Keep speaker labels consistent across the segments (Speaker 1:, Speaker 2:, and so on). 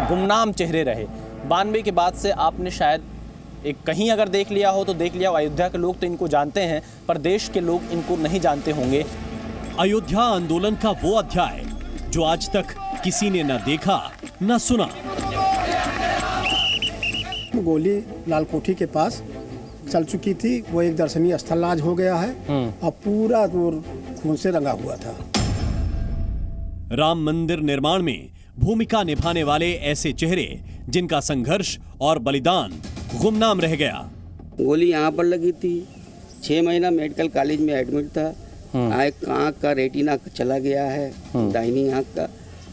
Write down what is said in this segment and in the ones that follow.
Speaker 1: गुमनाम चेहरे रहे। 92 के बाद से आपने शायद एक कहीं अगर देख लिया हो तो देख लिया हो। अयोध्या के लोग तो इनको जानते हैं, पर देश के लोग इनको नहीं जानते होंगे।
Speaker 2: अयोध्या आंदोलन का वो अध्याय जो आज तक किसी ने न देखा न सुना।
Speaker 3: गोली लाल कोठी के पास चल चुकी थी, वो एक दर्शनीय स्थल आज हो गया है और पूरा दूर खून से रंगा हुआ था।
Speaker 2: राम मंदिर निर्माण में भूमिका निभाने वाले ऐसे चेहरे जिनका संघर्ष और बलिदान गुमनाम रह गया।
Speaker 4: गोली यहाँ पर लगी थी, 6 महीना मेडिकल कॉलेज में एडमिट था। आँख का रेटिना चला गया है, दाहिनी आँख का,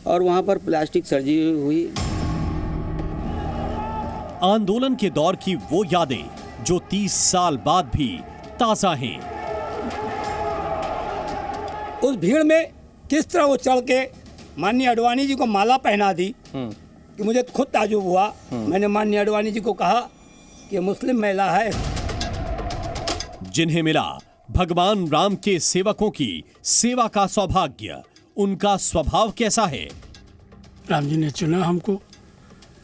Speaker 4: और वहाँ पर प्लास्टिक सर्जरी हुई।
Speaker 2: आंदोलन के दौर की वो यादें जो 30 साल बाद भी ताजा हैं।
Speaker 5: उस भीड़ में किस तरह वो चढ़ के माननीय आडवाणी जी को माला पहना दी कि मुझे खुद ताजुब हुआ। मैंने माननीय आडवाणी जी को कहा कि मुस्लिम महिला है।
Speaker 2: जिन्हें मिला भगवान राम के सेवकों की सेवा का सौभाग्य, उनका स्वभाव कैसा है?
Speaker 6: राम जी ने चुना हमको,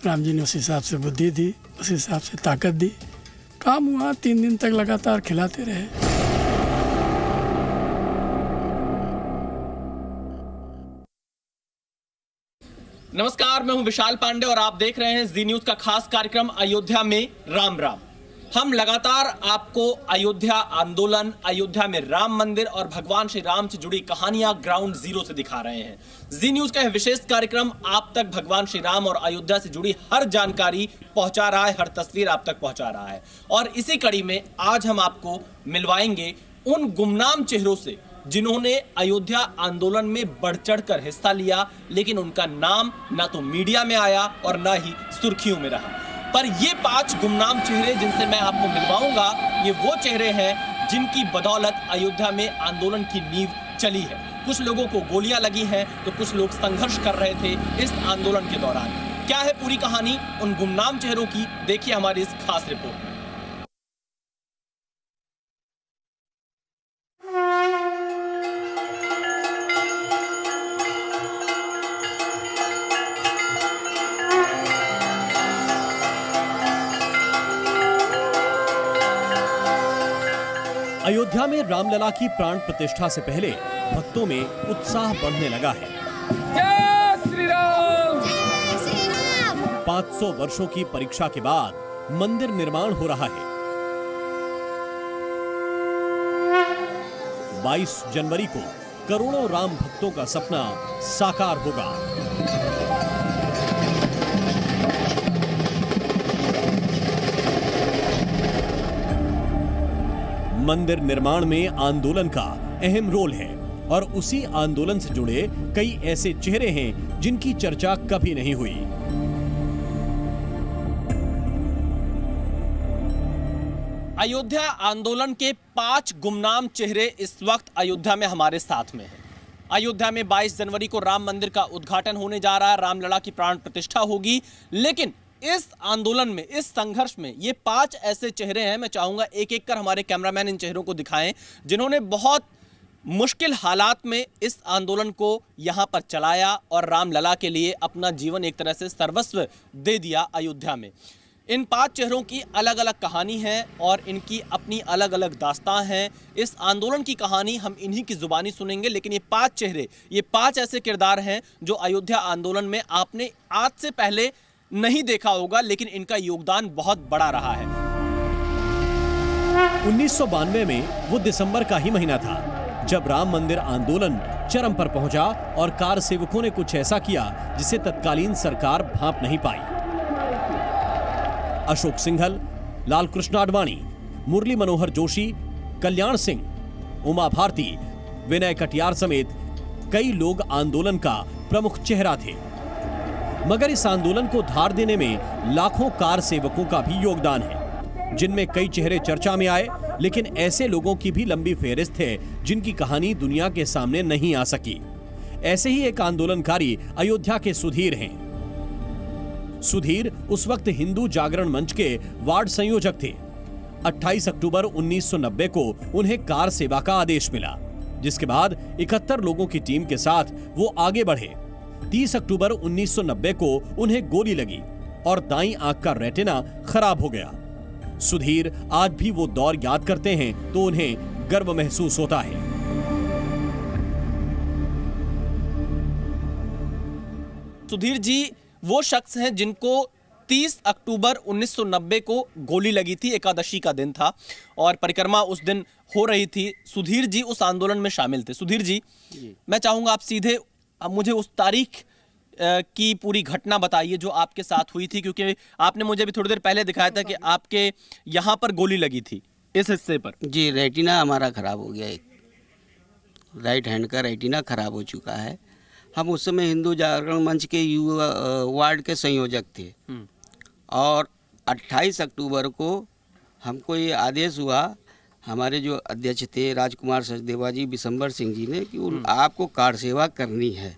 Speaker 6: राम जी ने उस हिसाब से बुद्धि दी, उस हिसाब से ताकत दी। काम हुआ, 3 दिन तक लगातार खिलाते रहे।
Speaker 1: नमस्कार, मैं हूं विशाल पांडे और आप देख रहे हैं जी न्यूज का खास कार्यक्रम अयोध्या में राम राम। हम लगातार आपको अयोध्या आंदोलन, अयोध्या में राम मंदिर और भगवान श्री राम से जुड़ी कहानियां ग्राउंड जीरो से दिखा रहे हैं। जी न्यूज का यह विशेष कार्यक्रम आप तक भगवान श्री राम और अयोध्या से जुड़ी हर जानकारी पहुंचा रहा है, हर तस्वीर आप तक पहुंचा रहा है। और इसी कड़ी में आज हम आपको मिलवाएंगे उन गुमनाम चेहरों से जिन्होंने अयोध्या आंदोलन में बढ़ चढ़कर हिस्सा लिया, लेकिन उनका नाम ना तो मीडिया में आया और ना ही सुर्खियों में रहा। पर ये 5 गुमनाम चेहरे जिनसे मैं आपको मिलवाऊंगा, ये वो चेहरे हैं जिनकी बदौलत अयोध्या में आंदोलन की नींव चली है। कुछ लोगों को गोलियां लगी हैं तो कुछ लोग संघर्ष कर रहे थे इस आंदोलन के दौरान। क्या है पूरी कहानी उन गुमनाम चेहरों की, देखिए हमारी इस खास रिपोर्ट में।
Speaker 2: अयोध्या में रामलला की प्राण प्रतिष्ठा से पहले भक्तों में उत्साह बढ़ने लगा है।
Speaker 7: जय श्री राम!
Speaker 2: 500 वर्षों की परीक्षा के बाद मंदिर निर्माण हो रहा है। 22 जनवरी को करोड़ों राम भक्तों का सपना साकार होगा। मंदिर निर्माण में आंदोलन का अहम रोल है और उसी आंदोलन से जुड़े कई ऐसे चेहरे हैं जिनकी चर्चा कभी नहीं हुई।
Speaker 1: अयोध्या आंदोलन के 5 गुमनाम चेहरे इस वक्त अयोध्या में हमारे साथ में हैं। अयोध्या में 22 जनवरी को राम मंदिर का उद्घाटन होने जा रहा है, रामलला की प्राण प्रतिष्ठा होगी। लेकिन इस आंदोलन में, इस संघर्ष में ये 5 ऐसे चेहरे हैं, मैं चाहूंगा एक एक कर हमारे कैमरामैन इन चेहरों को दिखाएं, जिन्होंने बहुत मुश्किल हालात में इस आंदोलन को यहां पर चलाया और रामलला के लिए अपना जीवन एक तरह से सर्वस्व दे दिया अयोध्या में। इन 5 चेहरों की अलग अलग कहानी है और इनकी अपनी अलग अलग दास्तां हैं। इस आंदोलन की कहानी हम इन्हीं की जुबानी सुनेंगे, लेकिन ये 5 चेहरे, ये 5 ऐसे किरदार हैं जो अयोध्या आंदोलन में आपने आज से पहले नहीं देखा होगा, लेकिन इनका योगदान बहुत बड़ा रहा है।
Speaker 2: 1992 में वो दिसंबर का ही महीना था जब राम मंदिर आंदोलन चरम पर पहुंचा और कार सेवकों ने कुछ ऐसा किया जिसे तत्कालीन सरकार भांप नहीं पाई। अशोक सिंघल, लाल कृष्ण आडवाणी, मुरली मनोहर जोशी, कल्याण सिंह, उमा भारती, विनय कटियार समेत कई लोग आंदोलन का प्रमुख चेहरा थे। मगर इस आंदोलन को धार देने में लाखों कार सेवकों का भी योगदान है, जिनमें कई चेहरे चर्चा में आए, लेकिन ऐसे लोगों की भी लंबी फेहरिस्त है जिनकी कहानी दुनिया के सामने नहीं आ सकी। ऐसे ही एक आंदोलनकारी अयोध्या के सुधीर हैं। सुधीर उस वक्त हिंदू जागरण मंच के वार्ड संयोजक थे। 28 अक्टूबर 1990 को उन्हें कार सेवा का आदेश मिला, जिसके बाद 71 लोगों की टीम के साथ वो आगे बढ़े। 30 अक्टूबर 1990 को उन्हें गोली लगी और दाईं आंख का रेटिना खराब हो गया। सुधीर आज भी वो दौर याद करते हैं तो उन्हें गर्व महसूस होता है।
Speaker 1: सुधीर जी वो शख्स हैं जिनको 30 अक्टूबर 1990 को गोली लगी थी। एकादशी का दिन था और परिक्रमा उस दिन हो रही थी। सुधीर जी उस आंदोलन में शामिल थे। सुधीर जी, मैं चाहूंगा आप सीधे मुझे उस तारीख की पूरी घटना बताइए जो आपके साथ हुई थी, क्योंकि आपने मुझे भी थोड़ी देर पहले दिखाया था कि आपके यहाँ पर गोली लगी थी इस हिस्से पर।
Speaker 4: जी, रेटिना हमारा ख़राब हो गया, एक राइट हैंड का रेटिना ख़राब हो चुका है। हम उस समय हिंदू जागरण मंच के युवा वार्ड के संयोजक थे और 28 अक्टूबर को हमको ये आदेश हुआ, हमारे जो अध्यक्ष थे राजकुमार सचदेवा जी, बिशंबर सिंह जी ने, कि आपको कार सेवा करनी है,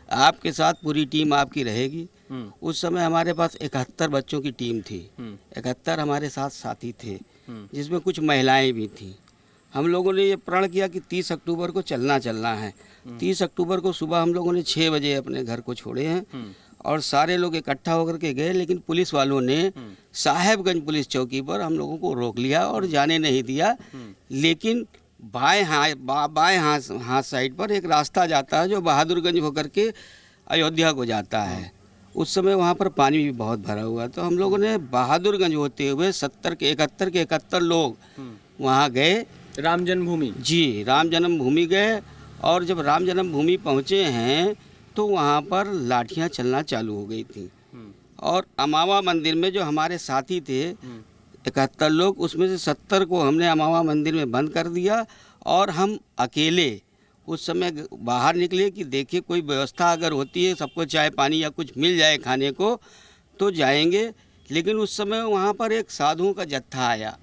Speaker 4: आपके साथ पूरी टीम आपकी रहेगी। उस समय हमारे पास 71 बच्चों की टीम थी, 71 हमारे साथ साथी थे, जिसमें कुछ महिलाएं भी थीं। हम लोगों ने ये प्रण किया कि 30 अक्टूबर को चलना है। 30 अक्टूबर को सुबह हम लोगों ने 6 बजे अपने घर को छोड़े हैं और सारे लोग इकट्ठा होकर के गए, लेकिन पुलिस वालों ने साहेबगंज पुलिस चौकी पर हम लोगों को रोक लिया और जाने नहीं दिया। लेकिन बाएं हाथ साइड पर एक रास्ता जाता है जो बहादुरगंज होकर के अयोध्या को जाता है। उस समय वहाँ पर पानी भी बहुत भरा हुआ, तो हम लोगों ने बहादुरगंज होते हुए 71 के 71 लोग वहाँ गए,
Speaker 1: राम जन्मभूमि।
Speaker 4: जी, राम जन्मभूमि गए और जब राम जन्मभूमि पहुँचे हैं तो वहाँ पर लाठियाँ चलना चालू हो गई थी और अमावा मंदिर में जो हमारे साथी थे 71 लोग, उसमें से 70 को हमने अमावा मंदिर में बंद कर दिया और हम अकेले उस समय बाहर निकले कि देखिए कोई व्यवस्था अगर होती है, सबको चाय पानी या कुछ मिल जाए खाने को तो जाएंगे। लेकिन उस समय वहाँ पर एक साधुओं का जत्था आया।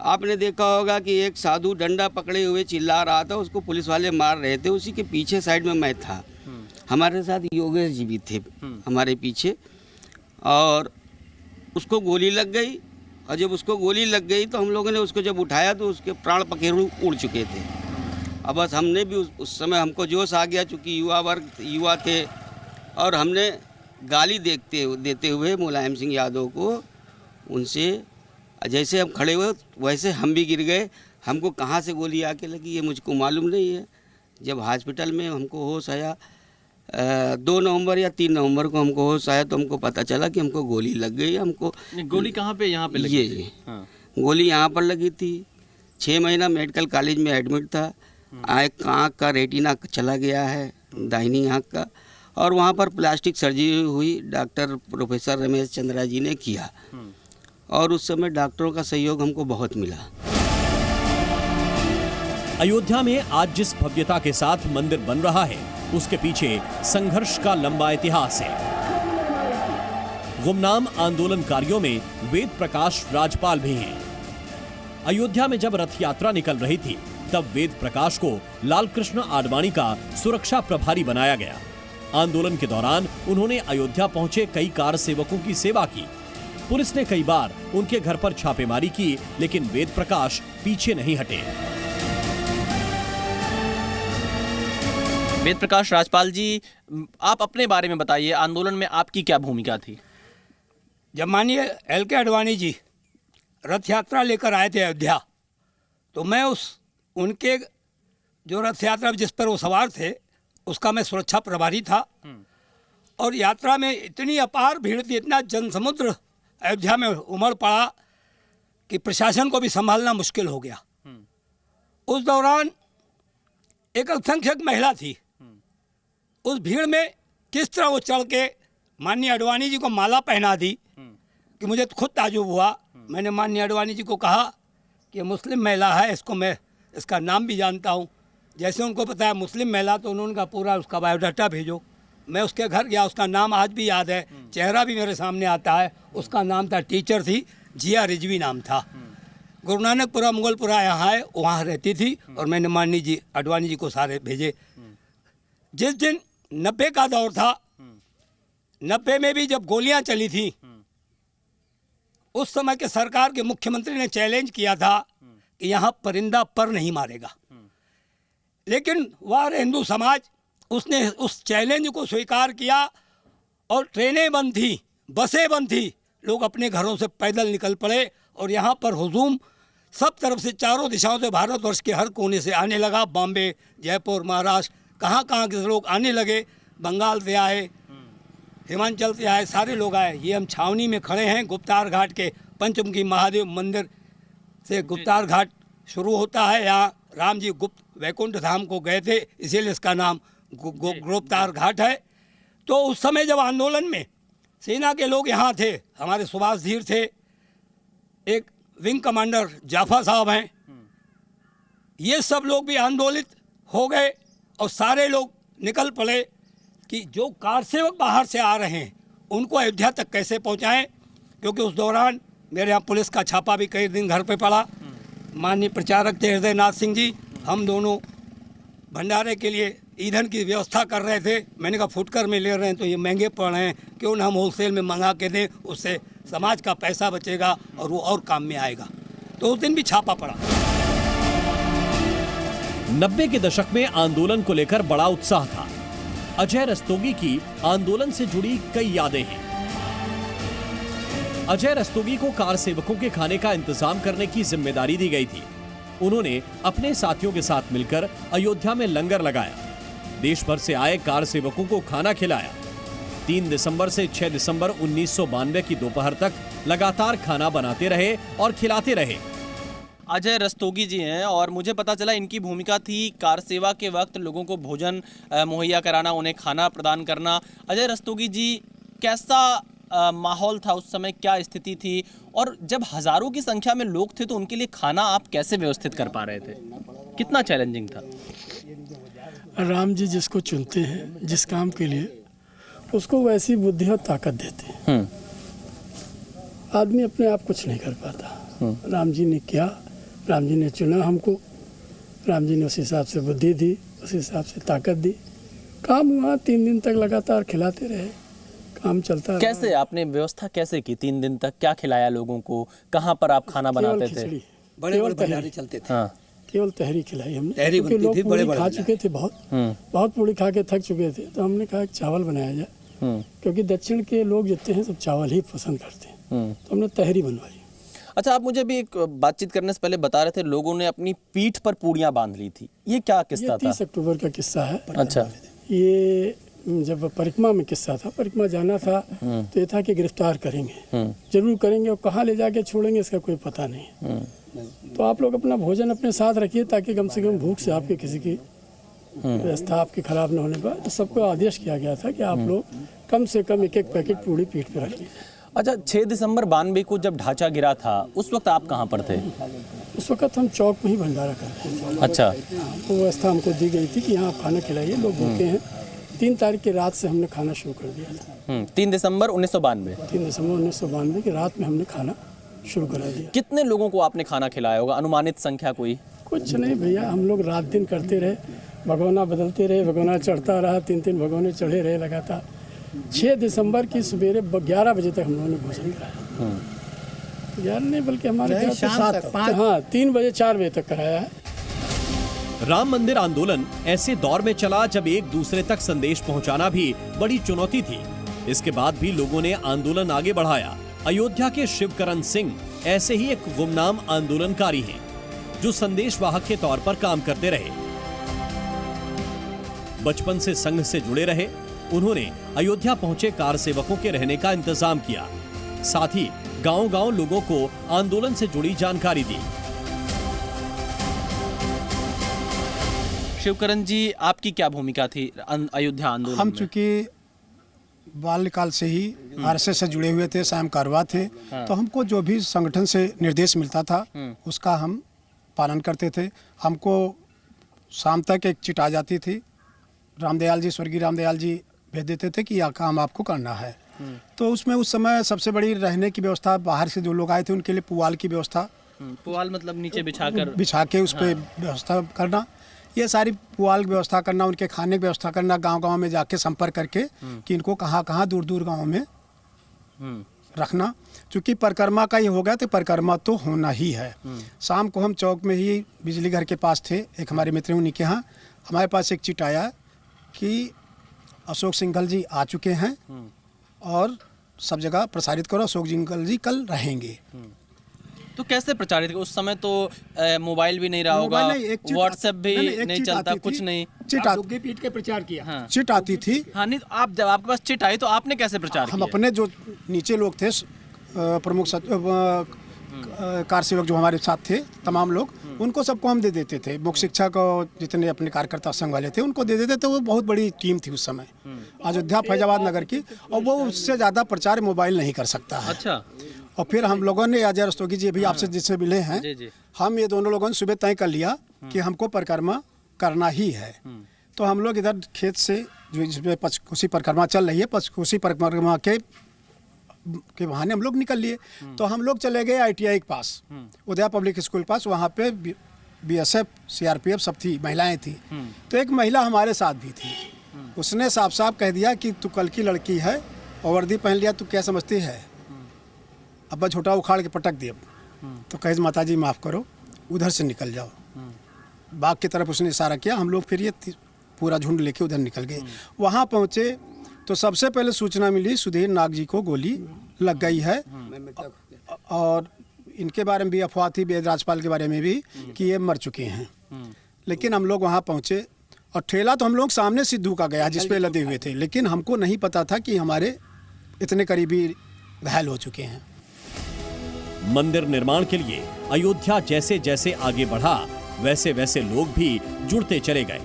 Speaker 4: आपने देखा होगा कि एक साधु डंडा पकड़े हुए चिल्ला रहा था, उसको पुलिस वाले मार रहे थे। उसी के पीछे साइड में मैं था, हमारे साथ योगेश जी भी थे हमारे पीछे, और उसको गोली लग गई। और जब उसको गोली लग गई तो हम लोगों ने उसको जब उठाया तो उसके प्राण पखेरु उड़ चुके थे। अब बस हमने भी उस समय हमको जोश आ गया, चूँकि युवा थे, और हमने गाली देते हुए मुलायम सिंह यादव को, उनसे जैसे हम खड़े हुए वैसे हम भी गिर गए। हमको कहाँ से गोली आके लगी ये मुझको मालूम नहीं है। जब हॉस्पिटल में हमको होश आया 2 नवंबर या 3 नवंबर को हमको होश आया तो हमको पता चला कि हमको गोली लग गई। हमको
Speaker 1: गोली कहाँ पे? यहाँ पे लगी?
Speaker 4: ये हाँ। गोली यहाँ पर लगी थी। 6 महीना मेडिकल कॉलेज में एडमिट था। आँख का रेटिना चला गया है, दाहिनी आँख का, और वहाँ पर प्लास्टिक सर्जरी हुई, डॉक्टर प्रोफेसर रमेश चंद्रा जी ने किया और उस समय डॉक्टरों का सहयोग हमको बहुत मिला।
Speaker 2: अयोध्या में आज जिस भव्यता के साथ मंदिर बन रहा है उसके पीछे संघर्ष का लंबा इतिहास है। गुमनाम आंदोलनकारियों में वेद प्रकाश राजपाल भी हैं। अयोध्या में जब रथ यात्रा निकल रही थी तब वेद प्रकाश को लालकृष्ण आडवाणी का सुरक्षा प्रभारी बनाया गया। आंदोलन के दौरान उन्होंने अयोध्या पहुंचे कई कार सेवकों की सेवा की। पुलिस ने कई बार उनके घर पर छापेमारी की, लेकिन वेद प्रकाश पीछे नहीं हटे।
Speaker 1: वेद प्रकाश राजपाल जी, आप अपने बारे में बताइए, आंदोलन में आपकी क्या भूमिका थी?
Speaker 5: जब माननीय LK आडवाणी जी रथ यात्रा लेकर आए थे अयोध्या, तो मैं उनके जो रथ यात्रा जिस पर वो सवार थे उसका मैं सुरक्षा प्रभारी था। और यात्रा में इतनी अपार भीड़ थी, इतना जनसमुद्र अयोध्या में उमड़ पड़ा कि प्रशासन को भी संभालना मुश्किल हो गया। उस दौरान एक अल्पसंख्यक महिला थी, उस भीड़ में किस तरह वो चढ़ के माननीय आडवाणी जी को माला पहना दी कि मुझे खुद ताजुब हुआ। मैंने माननीय आडवाणी जी को कहा कि मुस्लिम महिला है, इसको मैं इसका नाम भी जानता हूँ। जैसे उनको पता है मुस्लिम महिला तो उन्होंने कहा पूरा उसका बायोडाटा भेजो। मैं उसके घर गया, उसका नाम आज भी याद है, चेहरा भी मेरे सामने आता है। उसका नाम था, टीचर थी, जिया रिजवी नाम था। गुरु नानकपुरा मुगलपुरा यहाँ है, वहाँ रहती थी। और मैंने माननीय जी आडवाणी जी को सारे भेजे। जिस दिन 90 का दौर था, 90 में भी जब गोलियां चली थी, उस समय के सरकार के मुख्यमंत्री ने चैलेंज किया था कि यहाँ परिंदा पर नहीं मारेगा। लेकिन वह हिंदू समाज उसने उस चैलेंज को स्वीकार किया और ट्रेनें बंद थी, बसें बंद थी, लोग अपने घरों से पैदल निकल पड़े और यहाँ पर हुजूम सब तरफ से, चारों दिशाओं से, भारतवर्ष के हर कोने से आने लगा। बॉम्बे, जयपुर, महाराष्ट्र, कहाँ कहाँ के लोग आने लगे। बंगाल से आए, हिमाचल से आए, सारे लोग आए। ये हम छावनी में खड़े हैं गुप्तार घाट के, पंचमुखी महादेव मंदिर से गुप्तार घाट शुरू होता है। यहाँ राम जी गुप्त वैकुंठ धाम को गए थे, इसीलिए इसका नाम गुप्तार घाट है। तो उस समय जब आंदोलन में सेना के लोग यहाँ थे, हमारे सुभाष धीर थे, एक विंग कमांडर जाफा साहब हैं, ये सब लोग भी आंदोलित हो गए और सारे लोग निकल पड़े कि जो कार सेवक बाहर से आ रहे हैं उनको अयोध्या तक कैसे पहुँचाएं, क्योंकि उस दौरान मेरे यहाँ पुलिस का छापा भी कई दिन घर पे पड़ा। माननीय प्रचारक थे हृदयनाथ सिंह जी, हम दोनों भंडारे के लिए ईंधन की व्यवस्था कर रहे थे। मैंने कहा फुटकर में ले रहे हैं तो ये महंगे पड़ रहे हैं, क्यों ना हम होलसेल में मंगा के दें, उससे समाज का पैसा बचेगा और वो और काम में आएगा। तो उस दिन भी छापा पड़ा।
Speaker 2: 90 के दशक में आंदोलन को लेकर बड़ा उत्साह था। अजय रस्तोगी की आंदोलन से जुड़ी कई यादें हैं। अजय रस्तोगी को कार सेवकों के खाने का इंतजाम करने की जिम्मेदारी दी गई थी। उन्होंने अपने साथियों के साथ मिलकर अयोध्या में लंगर लगाया, देश भर से आए कार सेवकों को खाना खिलाया। 3 दिसंबर से 6 दिसंबर 1992 की दोपहर तक लगातार खाना बनाते रहे और खिलाते रहे।
Speaker 1: अजय रस्तोगी जी हैं और मुझे पता चला इनकी भूमिका थी कार सेवा के वक्त लोगों को भोजन मुहैया कराना, उन्हें खाना प्रदान करना। अजय रस्तोगी जी, कैसा माहौल था उस समय, क्या स्थिति थी, और जब हजारों की संख्या में लोग थे तो उनके लिए खाना आप कैसे व्यवस्थित कर पा रहे थे? कितना चैलेंजिंग था?
Speaker 6: राम जी जिसको चुनते हैं जिस काम के लिए, उसको वैसी बुद्धि और ताकत देते हैं। आदमी अपने आप कुछ नहीं कर पाता। राम जी ने किया, राम जी ने चुना हमको, राम जी ने उस हिसाब से बुद्धि दी, उस हिसाब से ताकत दी। काम हुआ, 3 दिन तक लगातार खिलाते रहे, काम चलता रहा।
Speaker 1: कैसे आपने व्यवस्था कैसे की? 3 दिन तक क्या खिलाया लोगों को? कहाँ पर आप खाना बनाते थे?
Speaker 5: बड़े बड़े भंडारे चलते थे।
Speaker 1: हाँ,
Speaker 6: केवल तहरी खिलाई हमने,
Speaker 5: तहरी
Speaker 6: क्योंकि
Speaker 5: बनती थी,
Speaker 6: लोग
Speaker 5: बड़े
Speaker 6: पूरी
Speaker 5: बड़े
Speaker 6: खा
Speaker 5: भंडारे।
Speaker 6: चुके थे, बहुत पूरी खा के थक चुके थे। तो हमने कहा चावल बनाया जाए, क्योंकि दक्षिण के लोग जितने हैं सब चावल ही पसंद करते हैं। तो हमने तहरी बनवाई।
Speaker 1: अच्छा, आप मुझे भी एक बातचीत करने से पहले बता रहे थे लोगों ने अपनी पीठ पर पूड़ियाँ बांध ली थी, ये क्या किस्सा था?
Speaker 6: 30 अक्टूबर का किस्सा है।
Speaker 1: अच्छा,
Speaker 6: ये जब परिक्रमा में किस्सा था, परिक्रमा जाना था तो ये था कि गिरफ्तार करेंगे, जरूर करेंगे, और कहाँ ले जाके छोड़ेंगे इसका कोई पता नहीं। तो आप लोग अपना भोजन अपने साथ रखिए, ताकि कम से कम भूख से आपके किसी की व्यवस्था आपकी खराब न होने पाए। तो सबको आदेश किया गया था कि आप लोग कम से कम 1-1 पैकेट पूड़ी पीठ पे रखिए।
Speaker 1: अच्छा, 6 दिसंबर 92 को जब ढांचा गिरा था, उस वक्त आप कहाँ पर थे?
Speaker 6: उस वक्त हम चौक में ही भंडारा करते थे।
Speaker 1: अच्छा,
Speaker 6: तो व्यवस्था हमको दी गई थी कि यहाँ आप खाना खिलाइए, लोग भूखे हैं। 3 तारीख की रात से हमने खाना शुरू कर दिया था।
Speaker 1: 3 दिसंबर 1992।
Speaker 6: 3 दिसंबर 1992 की रात में हमने खाना शुरू करा दिया।
Speaker 1: कितने लोगों को आपने खाना खिलाया होगा, अनुमानित संख्या कोई?
Speaker 6: कुछ नहीं भैया, हम लोग रात दिन करते रहे, भगोना बदलते रहे, भगोना चढ़ता रहा, 3-3 भगोने चढ़े रहे लगातार। 6 दिसंबर की सवेरे 11 बजे तक हम लोगों ने भोजन कराया। 11 नहीं बल्कि हमारे ख्याल से 3 बजे 4 बजे तक कराया है।
Speaker 2: राम मंदिर आंदोलन ऐसे दौर में चला जब एक दूसरे तक संदेश पहुंचाना भी बड़ी चुनौती थी। इसके बाद भी लोगों ने आंदोलन आगे बढ़ाया। अयोध्या के शिवकरण सिंह ऐसे ही एक गुमनाम आंदोलनकारी हैं, जो संदेशवाहक के तौर पर काम करते रहे। बचपन से संघ से जुड़े रहे, उन्होंने अयोध्या पहुंचे कार सेवकों के रहने का इंतजाम किया, साथ ही गांव-गांव लोगों को आंदोलन से जुड़ी जानकारी दी।
Speaker 1: शिवकरण जी, आपकी क्या भूमिका थी अयोध्या आंदोलन
Speaker 3: हम
Speaker 1: में?
Speaker 3: चूंकि बाल्यकाल से ही आरएसएस से जुड़े हुए थे, स्वयं कारवा थे, तो हमको जो भी संगठन से निर्देश मिलता था उसका हम पालन करते थे। हमको शाम तक एक चिट आ जाती थी, रामदयाल जी, स्वर्गीय रामदयाल जी भेज देते थे कि यह काम आपको करना है। तो उसमें उस समय सबसे बड़ी रहने की व्यवस्था, बाहर से जो लोग आए थे उनके लिए पुआल की व्यवस्था,
Speaker 1: पुआल मतलब नीचे बिछा
Speaker 3: के उस पर व्यवस्था करना, ये सारी पुआल की व्यवस्था करना, उनके खाने की व्यवस्था करना, गांव-गांव में जाके संपर्क करके कि इनको कहाँ-कहाँ दूर-दूर गांव में रखना। चूँकि परिक्रमा का ये हो गया तो परिक्रमा तो होना ही है। शाम को हम चौक में ही बिजली घर के पास थे, एक हमारे मित्र उन्हीं के यहाँ, हमारे पास एक चिट आया कि अशोक सिंघल जी आ चुके हैं और सब जगह प्रसारित करो, अशोक सिंघल जी कल रहेंगे।
Speaker 1: तो कैसे प्रचारित, उस समय तो मोबाइल भी नहीं रहा होगा, व्हाट्सएप भी नहीं चलता, कुछ नहीं,
Speaker 3: चिट
Speaker 6: पीट के प्रचार किया।
Speaker 1: हाँ।
Speaker 3: चिट आती थी।
Speaker 1: हाँ, नहीं, आप जब आपके पास चिट आई तो आपने कैसे प्रचार
Speaker 3: हम
Speaker 1: किया?
Speaker 3: अपने जो नीचे लोग थे, प्रमुख कार सेवक जो हमारे साथ थे, तमाम लोग, उनको सबको हम दे देते थे। मुख्य शिक्षक और जितने अपने कार्यकर्ता संघ वाले थे उनको दे देते थे। वो बहुत बड़ी टीम थी उस समय, अयोध्या फैजाबाद नगर की, और वो उससे ज़्यादा प्रचार मोबाइल नहीं कर सकता है।
Speaker 1: अच्छा।
Speaker 3: और फिर हम लोगों ने, अजय रस्तोगी जी भी आपसे जिससे मिले हैं, हम ये दोनों लोगों ने सुबह तय कर लिया कि हमको परिक्रमा करना ही है। तो हम लोग इधर खेत से, जो जिसमें पंचकोसी परिक्रमा चल रही है, पंचकोसी परिक्रमा के बहाने हम लोग निकल लिए। तो हम लोग चले गए ITI के पास, उदया पब्लिक स्कूल के पास। वहाँ पे BSF CRPF सब थी, महिलाएं थी। तो एक महिला हमारे साथ भी थी। उसने साफ साफ कह दिया कि तू कल की लड़की है और वर्दी पहन लिया, तू क्या समझती है? अब्बा छोटा उखाड़ के पटक दिया। तो कहे माता जी माफ़ करो, उधर से निकल जाओ। बाग की तरफ उसने इशारा किया। हम लोग फिर ये पूरा झुंड लेके उधर निकल गए। वहाँ पहुँचे तो सबसे पहले सूचना मिली, सुधीर नाग जी को गोली लग गई है। और इनके बारे में भी अफवाह थी, वेद राजपाल के बारे में भी, कि ये मर चुके हैं। लेकिन हम लोग वहाँ पहुँचे और ठेला तो हम लोग सामने सिद्धू का गया जिस पे लदे हुए थे, लेकिन हमको नहीं पता था कि हमारे इतने करीबी घायल हो चुके हैं।
Speaker 2: मंदिर निर्माण के लिए अयोध्या जैसे जैसे आगे बढ़ा, वैसे वैसे लोग भी जुड़ते चले गए।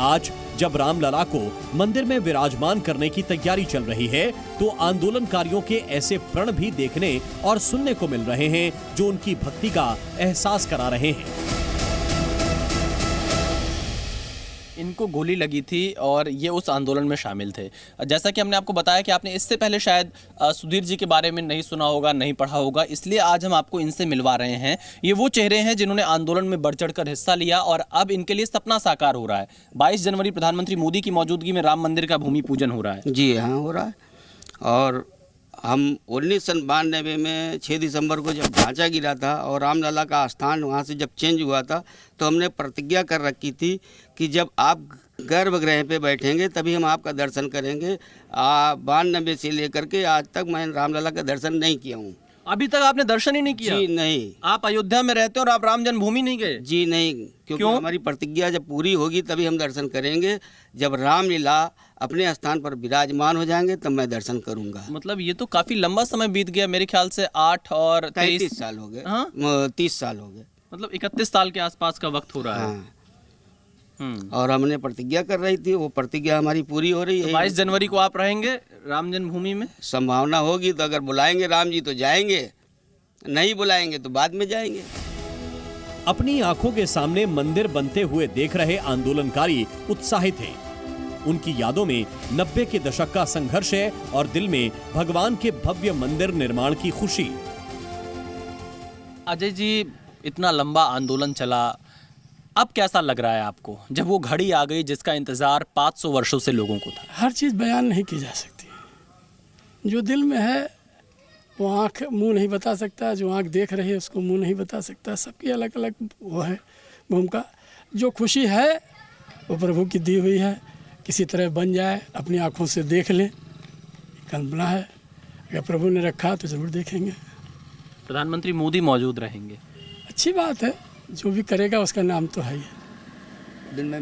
Speaker 2: आज जब रामलला को मंदिर में विराजमान करने की तैयारी चल रही है, तो आंदोलनकारियों के ऐसे प्रण भी देखने और सुनने को मिल रहे हैं जो उनकी भक्ति का एहसास करा रहे हैं।
Speaker 1: इनको गोली लगी थी और ये उस आंदोलन में शामिल थे। जैसा कि हमने आपको बताया कि आपने इससे पहले शायद सुधीर जी के बारे में नहीं सुना होगा, नहीं पढ़ा होगा, इसलिए आज हम आपको इनसे मिलवा रहे हैं। ये वो चेहरे हैं जिन्होंने आंदोलन में बढ़ चढ़कर हिस्सा लिया और अब इनके लिए सपना साकार हो रहा है। 22 जनवरी प्रधानमंत्री मोदी की मौजूदगी में राम मंदिर का भूमि पूजन हो रहा है।
Speaker 4: जी हाँ, हो रहा है। और हम 1992 में 6 दिसंबर को जब ढांचा गिरा था और रामलला का स्थान वहाँ से जब चेंज हुआ था, तो हमने प्रतिज्ञा कर रखी थी कि जब आप गर्भगृह पे बैठेंगे तभी हम आपका दर्शन करेंगे। 92 से लेकर के आज तक मैं रामलला का दर्शन नहीं किया हूँ।
Speaker 1: अभी तक आपने दर्शन ही नहीं किया?
Speaker 4: जी नहीं।
Speaker 1: आप अयोध्या में रहते हो और आप राम जन्मभूमि नहीं गए?
Speaker 4: जी नहीं, क्योंकि हमारी प्रतिज्ञा जब पूरी होगी तभी हम दर्शन करेंगे। जब रामलीला अपने स्थान पर विराजमान हो जाएंगे तब मैं दर्शन करूंगा।
Speaker 1: मतलब ये तो काफी लंबा समय बीत गया, मेरे ख्याल से 8 और
Speaker 4: 33 साल हो गए।
Speaker 1: हाँ?
Speaker 4: 30 साल हो गए।
Speaker 1: मतलब 31 साल के आसपास का वक्त हो रहा है।
Speaker 4: हाँ। और हमने प्रतिज्ञा कर रही थी, वो प्रतिज्ञा हमारी पूरी हो रही है।
Speaker 1: 22 जनवरी को आप रहेंगे राम जन्मभूमि में?
Speaker 4: संभावना होगी तो अगर बुलाएंगे राम जी तो जाएंगे, नहीं बुलाएंगे तो बाद में जाएंगे।
Speaker 2: अपनी आंखों के सामने मंदिर बनते हुए देख रहे आंदोलनकारी उत्साहित हैं। उनकी यादों में 90 के दशक का संघर्ष है और दिल में भगवान के भव्य मंदिर निर्माण की खुशी।
Speaker 1: अजय जी, इतना लंबा आंदोलन चला, अब कैसा लग रहा है आपको जब वो घड़ी आ गई जिसका इंतजार 500 वर्षों से लोगों को था?
Speaker 6: हर चीज़ बयान नहीं की जा सकती। जो दिल में है वो आँख मुंह नहीं बता सकता, जो आँख देख रही है उसको मुंह नहीं बता सकता। सबकी अलग अलग वो है भूमिका। जो खुशी है वो प्रभु की दी हुई है, किसी तरह बन जाए, अपनी आँखों से देख लें, कल्पना है। अगर प्रभु ने रखा तो ज़रूर देखेंगे।
Speaker 1: प्रधानमंत्री मोदी मौजूद रहेंगे,
Speaker 6: अच्छी बात है। जो भी करेगा उसका नाम तो है ही।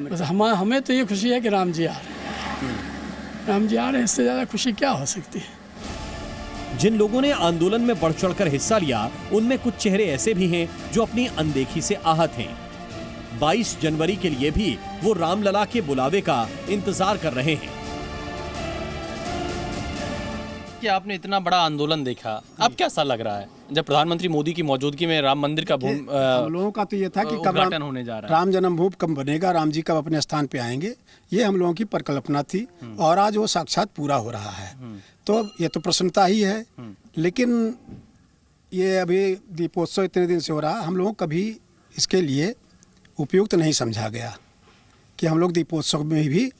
Speaker 6: बस हमें तो ये खुशी है कि राम जी आ रहे हैं। राम जी आ रहे हैं, इससे ज़्यादा खुशी क्या हो सकती है।
Speaker 2: जिन लोगों ने आंदोलन में बढ़ चढ़कर हिस्सा लिया, उनमें कुछ चेहरे ऐसे भी हैं जो अपनी अनदेखी से आहत हैं। 22 जनवरी के लिए भी वो रामलला के बुलावे का इंतजार कर रहे हैं।
Speaker 1: कि आपने इतना बड़ा आंदोलन देखा, अब कैसा लग रहा है जब प्रधानमंत्री मोदी की मौजूदगी में राम मंदिर का
Speaker 3: हम लोगों का तो ये था कि कब
Speaker 1: उद्घाटन होने जा रहा है,
Speaker 3: राम जन्मभूमि कब बनेगा, राम जी कब अपने स्थान पे आएंगे, ये हम लोगों की परिकल्पना थी और आज वो साक्षात पूरा हो रहा है। तो ये तो प्रसन्नता ही है। लेकिन ये अभी दीपोत्सव इतने दिन से हो रहा, हम लोगों को कभी इसके लिए उपयुक्त नहीं समझा गया कि हम लोग दीपोत्सव में भी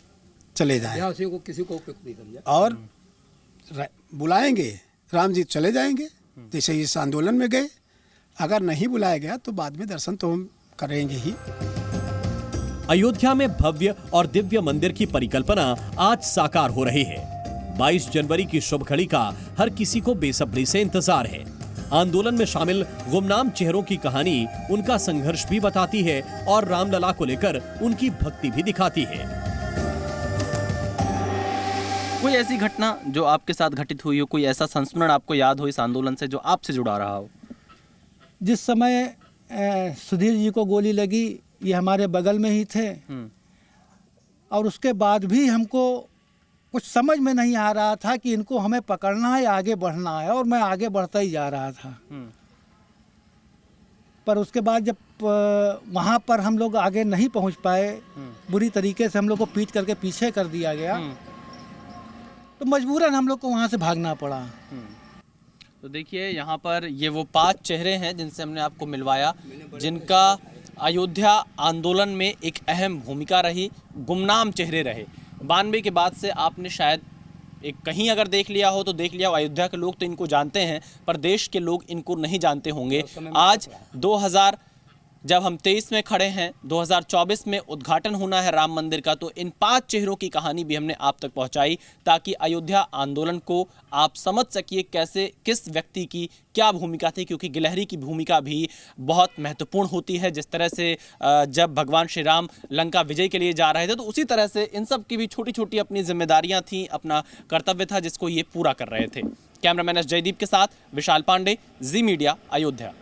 Speaker 3: चले जाएं
Speaker 5: किसी को उपयुक्त नहीं समझा।
Speaker 3: और बुलाएंगे राम जी चले जाएंगे, जैसे इस आंदोलन में गए। अगर नहीं बुलाया गया तो बाद में दर्शन तो हम करेंगे ही।
Speaker 2: अयोध्या में भव्य और दिव्य मंदिर की परिकल्पना आज साकार हो रही है। 22 जनवरी की शुभ घड़ी का हर किसी को बेसब्री से इंतजार है। आंदोलन में शामिल गुमनाम चेहरों की कहानी उनका संघर्ष भी बताती है और रामलला को लेकर उनकी भक्ति भी दिखाती है।
Speaker 1: कोई ऐसी घटना जो आपके साथ घटित हुई हो, कोई ऐसा संस्मरण आपको याद हो इस आंदोलन से जो आपसे जुड़ा रहा हो?
Speaker 8: जिस समय सुधीर जी को गोली लगी, ये हमारे बगल में ही थे, और उसके बाद भी हमको कुछ समझ में नहीं आ रहा था कि इनको हमें पकड़ना है या आगे बढ़ना है, और मैं आगे बढ़ता ही जा रहा था। पर उसके बाद जब वहाँ पर हम लोग आगे नहीं पहुँच पाए, बुरी तरीके से हम लोग को पीट करके पीछे कर दिया गया, तो मजबूरन हम लोग को वहाँ से भागना पड़ा।
Speaker 1: तो देखिए यहाँ पर ये वो 5 चेहरे हैं जिनसे हमने आपको मिलवाया, जिनका अयोध्या आंदोलन में एक अहम भूमिका रही, गुमनाम चेहरे रहे। 92 के बाद से आपने शायद एक कहीं अगर देख लिया हो तो देख लिया हो, अयोध्या के लोग तो इनको जानते हैं पर देश के लोग इनको नहीं जानते होंगे। आज 2000 जब हम 23 में खड़े हैं, 2024 में उद्घाटन होना है राम मंदिर का, तो इन 5 चेहरों की कहानी भी हमने आप तक पहुंचाई ताकि अयोध्या आंदोलन को आप समझ सकिए कैसे, किस व्यक्ति की क्या भूमिका थी, क्योंकि गिलहरी की भूमिका भी बहुत महत्वपूर्ण होती है। जिस तरह से जब भगवान श्री राम लंका विजय के लिए जा रहे थे, तो उसी तरह से इन सब की भी छोटी छोटी अपनी जिम्मेदारियां थी, अपना कर्तव्य था जिसको ये पूरा कर रहे थे। कैमरामैन एस जयदीप के साथ विशाल पांडे, जी मीडिया, अयोध्या।